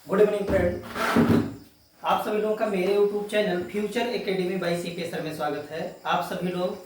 Good evening friend. आप सभी लोगों का मेरे YouTube channel future academy by CPS sir में स्वागत है। आप सभी लोग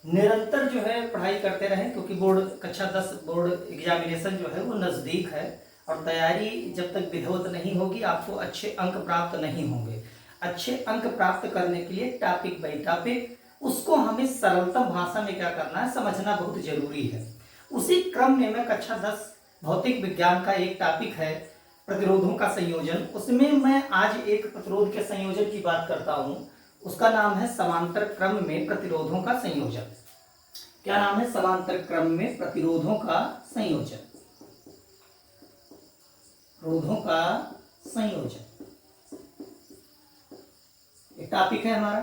निरंतर जो है पढ़ाई करते रहें, क्योंकि बोर्ड कक्षा 10 बोर्ड एग्जामिनेशन जो है वो नज़दीक है और तैयारी जब तक विधिवत नहीं होगी आपको अच्छे अंक प्राप्त नहीं होंगे। अच्छे अंक प्राप्त करने के लिए टॉपिक बाई टॉपिक उसको हमें सरलतम भाषा में क्या करना है, समझना बहुत जरूरी है। उसी क्रम में मैं कक्षा 10 भौतिक विज्ञान का एक टॉपिक है प्रतिरोधों का संयोजन, उसमें मैं आज एक प्रतिरोध के संयोजन की बात करता हूं। उसका नाम है समांतर क्रम में प्रतिरोधों का संयोजन। क्या नाम है? समांतर क्रम में प्रतिरोधों का संयोजन। प्रतिरोधों का संयोजन एक टॉपिक है हमारा।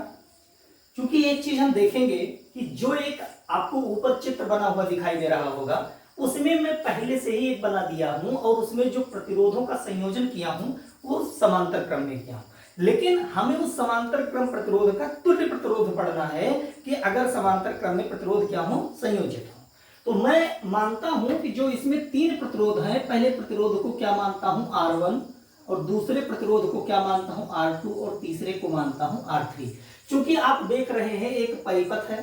क्योंकि एक चीज हम देखेंगे कि जो एक आपको ऊपर चित्र बना हुआ दिखाई दे रहा होगा, उसमें मैं पहले से ही एक बना दिया हूं और उसमें जो प्रतिरोधों का संयोजन किया हूं वो समांतर क्रम में किया हूं। लेकिन हमें उस समांतर क्रम प्रतिरोध का तुल्य प्रतिरोध पढ़ना है कि अगर समांतर क्रम में प्रतिरोध क्या हो, संयोजित हो। तो मैं मानता हूं कि जो इसमें तीन प्रतिरोध हैं, पहले प्रतिरोध को क्या मानता हूं, R1, और दूसरे प्रतिरोध को क्या मानता हूं, R2, और तीसरे को मानता हूं R3। क्योंकि आप देख रहे हैं एक परिपथ है,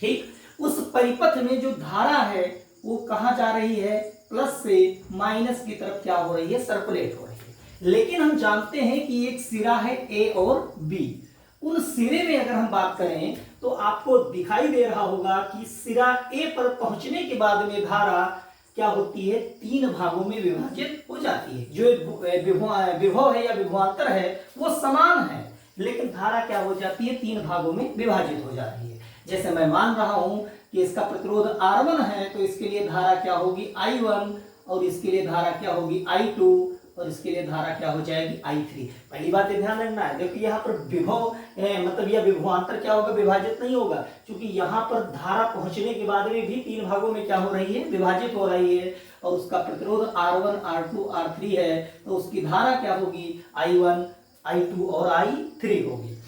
ठीक, उस परिपथ में जो धारा है वो कहां जा रही है, प्लस से माइनस की तरफ क्या हो रही है, सर्कुलेट हो रही है। लेकिन हम जानते हैं कि एक सिरा है ए और बी। उन सिरे में अगर हम बात करें तो आपको दिखाई दे रहा होगा कि सिरा ए पर पहुंचने के बाद में धारा क्या होती है, तीन भागों में विभाजित हो जाती है। जो विभव है या विभवांतर है वो समान है, लेकिन धारा क्या हो जाती है, तीन भागों में विभाजित हो जाती है। जैसे मैं मान रहा हूं कि इसका प्रतिरोध R1 है, तो इसके लिए धारा क्या होगी, I1, और इसके लिए धारा क्या होगी, I2, और इसके लिए धारा क्या हो जाएगी, I3। पहली बात ध्यान रखना है, देखिए यहाँ पर विभव मतलब यह विभवांतर क्या होगा, विभाजित नहीं होगा, क्योंकि यहाँ पर धारा पहुंचने के बाद में भी तीन भागों में क्या हो रही है, विभाजित हो रही है, और उसका प्रतिरोध R1, R2, R3 है, तो उसकी धारा क्या होगी, I1, I2 और I3 होगी।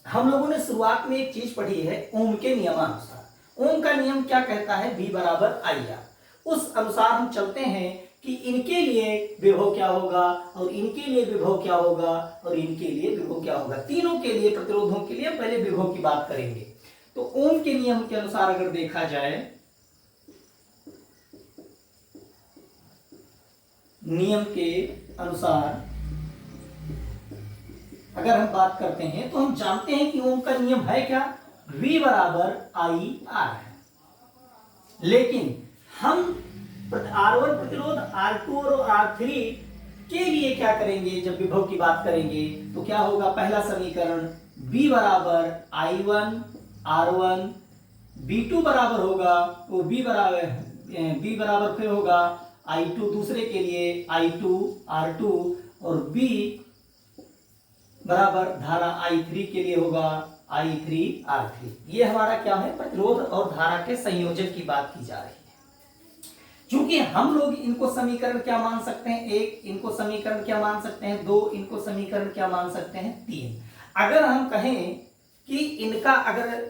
हम लोगों ने शुरुआत में एक चीज पढ़ी है ओम के नियमानुसार। ओम का नियम क्या कहता है, V बराबर IR। उस अनुसार हम चलते हैं कि इनके लिए विभव क्या होगा, और इनके लिए विभव क्या होगा, और इनके लिए विभव क्या होगा। तीनों के लिए प्रतिरोधों के लिए पहले विभव की बात करेंगे। तो ओम के नियम के अनुसार अगर देखा जाए, नियम के अनुसार अगर हम बात करते हैं तो हम जानते हैं कि ओम का नियम है क्या, V बराबर IR है। लेकिन हम R1 प्रतिरोध, R2 और R3 के लिए क्या करेंगे, जब विभव की बात करेंगे तो क्या होगा, पहला समीकरण V बराबर I1 R1, V2 बराबर होगा तो V बराबर फिर होगा I2, दूसरे के लिए I2 R2, और B बराबर धारा I3 के लिए होगा I3 R3। ये हमारा क्या है, प्रतिरोध और धारा के संयोजन की बात की जा रही है। क्योंकि हम लोग इनको समीकरण क्या मान सकते हैं, एक, इनको समीकरण क्या मान सकते हैं, दो, इनको समीकरण क्या मान सकते हैं, तीन। अगर हम कहें कि इनका अगर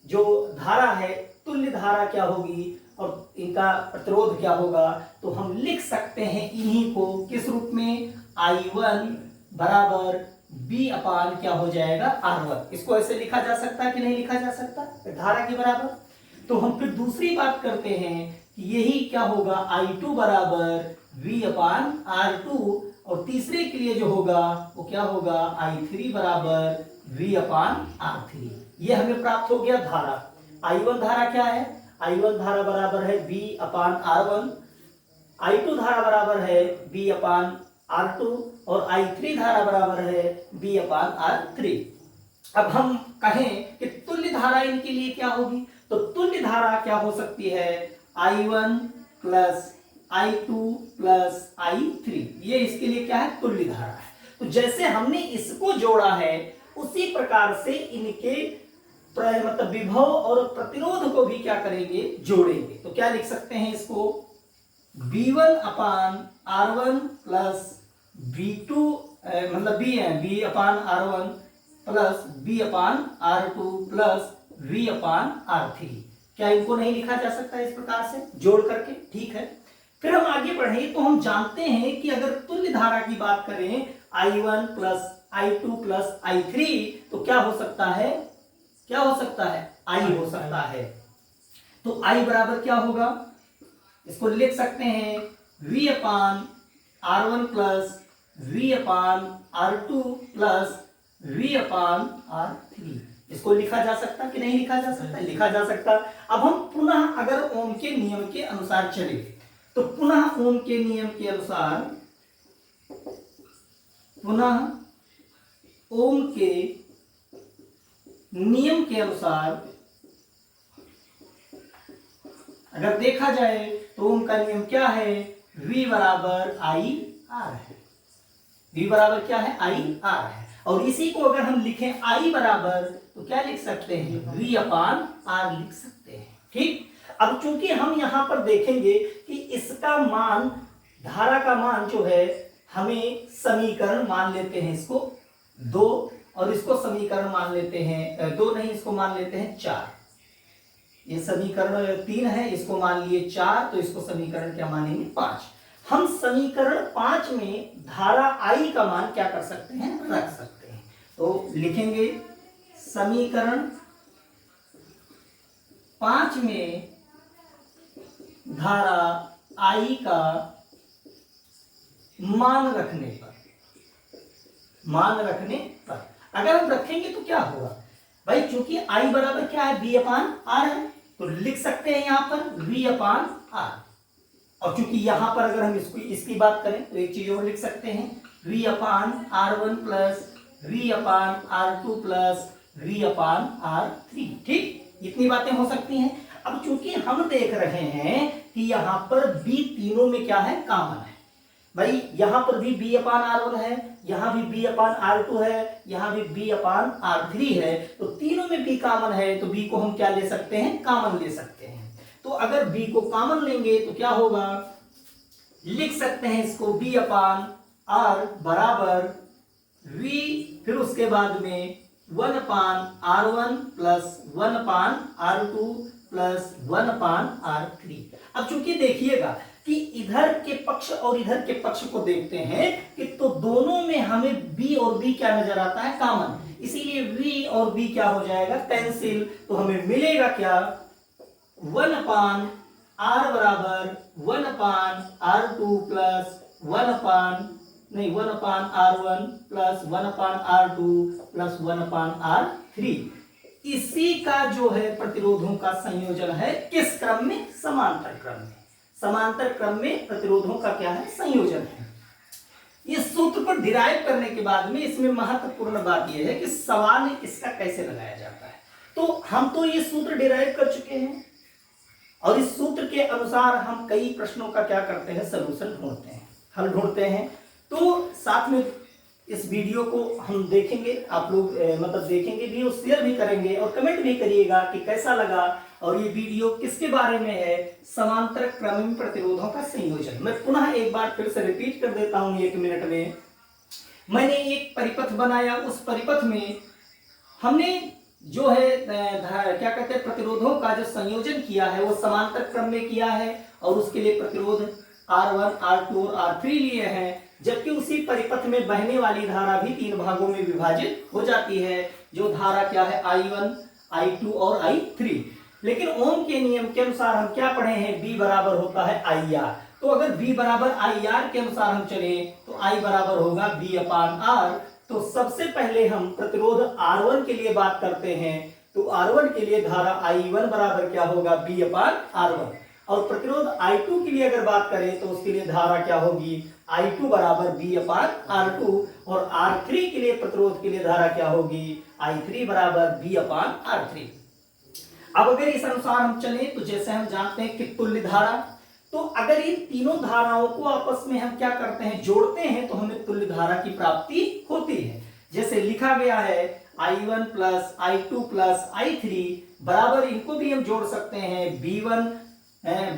जो धारा है तुल्य धारा क्या होगी और इनका प्रतिरोध क्या होगा, तो हम लिख सकते हैं इन्हीं को किस रूप में, I1 बराबर B अपान क्या हो जाएगा, R1। इसको ऐसे लिखा जा सकता है कि नहीं लिखा जा सकता, धारा के बराबर। तो हम फिर दूसरी बात करते हैं कि यही क्या होगा, I2 बराबर V अपान R2, और तीसरे के लिए जो होगा वो क्या होगा, I3 बराबर V अपान R3। ये हमें प्राप्त हो गया धारा। I1 धारा क्या है, I1 धारा बराबर है V अपान R1, I2 धारा बराबर है V अपान R2, और I3 धारा बराबर है B अपान R3। अब हम कहें कि तुल्य धारा इनके लिए क्या होगी, तो तुल्य धारा क्या हो सकती है, I1 plus I2 plus I3। ये इसके लिए क्या है, तुल्य धारा है। तो जैसे हमने इसको जोड़ा है उसी प्रकार से इनके मतलब विभव और प्रतिरोध को भी क्या करेंगे, जोड़ेंगे। तो क्या लिख सकते हैं इसको, V1 अपान R1 प्लस V2 मतलब V अपान R1 प्लस V अपान R2 प्लस V अपान R3। क्या इनको नहीं लिखा जा सकता इस प्रकार से जोड़ करके, ठीक है। फिर हम आगे बढ़े तो हम जानते हैं कि अगर तुल्य धारा की बात करें I1 plus I2 plus I3 तो क्या हो सकता है, क्या हो सकता है, I हो सकता है। तो I बराबर क्या होगा, इसको लिख सकते हैं V अपान R1 प्लस V अपान R2 प्लस V अपान R3। इसको लिखा जा सकता कि नहीं लिखा जा सकता, लिखा जा सकता। अब हम पुनः अगर ओम के नियम के अनुसार चले तो पुनः ओम के नियम के अनुसार, पुनः ओम के नियम के अनुसार अगर देखा जाए तो ओम का नियम क्या है, V बराबर I R है। V बराबर क्या है, I R है। और इसी को अगर हम लिखें I बराबर तो क्या लिख सकते हैं, V अपान R लिख सकते हैं। ठीक, अब चूंकि हम यहां पर देखेंगे कि इसका मान, धारा का मान जो है, हमें समीकरण मान लेते हैं इसको 2 और इसको समीकरण मान लेते हैं 2 नहीं, इसको मान लेते हैं 4। ये समीकरण 3 है, इसको मान लिए 4, तो इसको समीकरण क्या मानेंगे 5। हम समीकरण 5 में धारा I का मान क्या कर सकते हैं, रख सकते हैं। तो लिखेंगे समीकरण 5 में धारा I का मान रखने पर, मान रखने पर अगर हम रखेंगे तो क्या होगा भाई, चूंकि I बराबर क्या है, V अपान R है, तो लिख सकते हैं यहां पर V अपान R। और चूंकि यहां पर अगर हम इसकी बात करें तो एक चीज और लिख सकते हैं, V अपान R1 प्लस V अपान R2 प्लस V अपान R3। ठीक, इतनी बातें हो सकती हैं। अब चूंकि हम देख रहे हैं कि यहां पर B तीनों में क्या है, कॉमन है भाई। यहां पर भी B अपान R1 है, यहां भी B अपान R2 है, यहां भी B अपान R3 है, तो तीनों में B कॉमन है, तो B को हम क्या ले सकते हैं, कॉमन ले सकते हैं। तो अगर B को कॉमन लेंगे तो क्या होगा, लिख सकते हैं इसको B अपान R बराबर V, फिर उसके बाद में 1 अपान R1 प्लस 1 अपान R2 प्लस 1 अपान R3। अब चूंकि देखिएगा कि इधर के पक्ष और इधर के पक्ष को देखते हैं कि तो दोनों में हमें B और B क्या नजर आता है, कॉमन, इसीलिए V और B क्या हो जाएगा, कैंसिल। तो हमें मिलेगा क्या, 1 अपान R बराबर 1 अपान R2 प्लस 1 अपान नहीं 1 अपान R1 प्लस 1 अपान R2 प्लस 1 अपान R3। इसी का जो है प्रतिरोधों का संयोजन है, किस क्रम में, समांतर क्रम में। समांतर क्रम में प्रतिरोधों का क्या है, संयोजन है। इस सूत्र को डिराइव करने के बाद में इसमें महत्वपूर्ण बात यह है कि सवाल इसका कैसे लगाया जाता है। तो हम तो ये सूत्र डिराइव कर चुके हैं और इस सूत्र के अनुसार हम कई प्रश्नों का क्या करते हैं, सलूशन ढूंढते हैं, हल ढूंढते हैं। तो साथ में इस वीडियो को हम देखेंगे, आप लोग मतलब देखेंगे भी और शेयर भी करेंगे और कमेंट भी करिएगा कि कैसा लगा और ये वीडियो किसके बारे में है, समांतर क्रम में प्रतिरोधों का संयोजन। मैं पुनः एक बार फिर से रिपीट कर देता हूं 1 मिनट में। मैंने एक परिपथ बनाया, उस परिपथ में हमने जो है क्या कहते हैं, प्रतिरोधों का जो संयोजन किया है वो समांतर क्रम में किया है और उसके लिए प्रतिरोध R1, R2 और R3 लिए हैं। जबकि उसी परिपथ में बहने वाली धारा भी 3 भागों में विभाजित हो जाती है, जो धारा क्या है, I1, I2 और I3। लेकिन ओम के नियम के अनुसार हम क्या पढ़े हैं, B बराबर होता है IR। तो अगर B बराबर IR के अनुसार हम चले तो I बराबर होगा B अपान R। तो सबसे पहले हम प्रतिरोध R1 के लिए बात करते हैं, तो R1 के लिए धारा I1 बराबर क्या होगा, B अपान R1। और प्रतिरोध I2 के लिए अगर बात करें तो उसके लिए धारा क्या होगी, I2 बराबर B अपान R2। और R3 के लिए प्रतिरोध के लिए धारा क्या होगी, I3 बराबर B अपान R3। अब अगर इस अनुसार हम चले तो जैसे हम जानते हैं कि तुल्य धारा, तो अगर इन तीनों धाराओं को आपस में हम क्या करते हैं, जोड़ते हैं, तो हमें तुल्य धारा की प्राप्ति होती है। जैसे लिखा गया है I1 plus I2 plus I3 बराबर, इनको भी हम जोड़ सकते हैं B1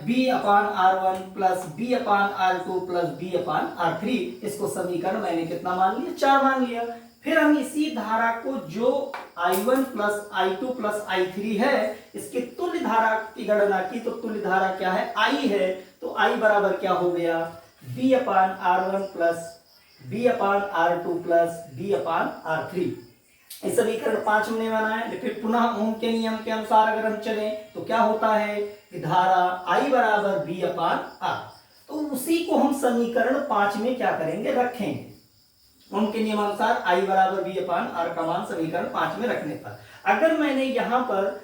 B अपान R1 प्लस B अपान R2 प्लस B अपान R3। इसको समीकरण मैंने कितना मान लिया, 4 मान लिया। फिर हम इसी धारा को जो I1 plus I2 plus I3 है, इसकी तुल्य धारा की गणना की, तो तुल्य धारा क्या है, I है। तो आई बराबर क्या हो गया, B upon R one plus B upon R two plus B upon R three. इस समीकरण 5 में बना है। फिर पुनः ओम के नियम के अनुसार अगर हम चलें तो क्या होता है कि धारा आई बराबर बी अपान आर, तो उसी को हम समीकरण 5 में क्या करेंगे, रखेंगे। उनके नियमानुसार आई बराबर बी अपान आर का मान समीकरण 5 में रखने पर अगर मैंने यहां पर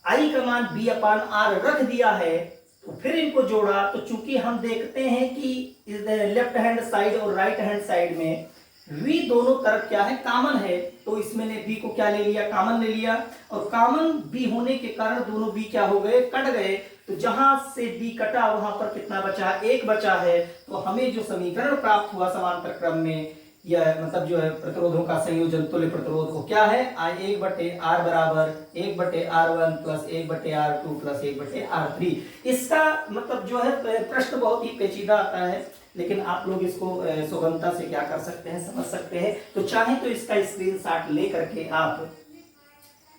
आई का मान बी अपान आर रख दिया है तो फिर इनको जोड़ा, तो चूंकि हम देखते हैं कि लेफ्ट हैंड साइड और राइट हैंड साइड में v दोनों तरफ क्या है, कॉमन है, तो इसमें ने b को क्या ले लिया, कॉमन ले लिया, और कॉमन b होने के कारण दोनों b क्या हो गए, कट गए। तो जहां से b कटा वहां पर कितना बचा, एक बचा है। तो हमें जो समीकरण प्राप्त हुआ समांतर क्रम में, यह मतलब जो है प्रतिरोधों का संयोजन तुल्य प्रतिरोध को क्या है, आई 1/r बराबर 1/r1 plus 1/r2 plus 1/r3। इसका मतलब जो है प्रश्न बहुत ही पेचीदा आता है, लेकिन आप लोग इसको सुगमता से क्या कर सकते हैं, समझ सकते हैं। तो चाहे तो इसका स्क्रीनशॉट ले करके आप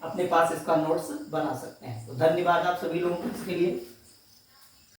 अपने पास इसका नोट्स बना सकते हैं। तो धन्यवाद आप सभी लोगों को इसके लिए।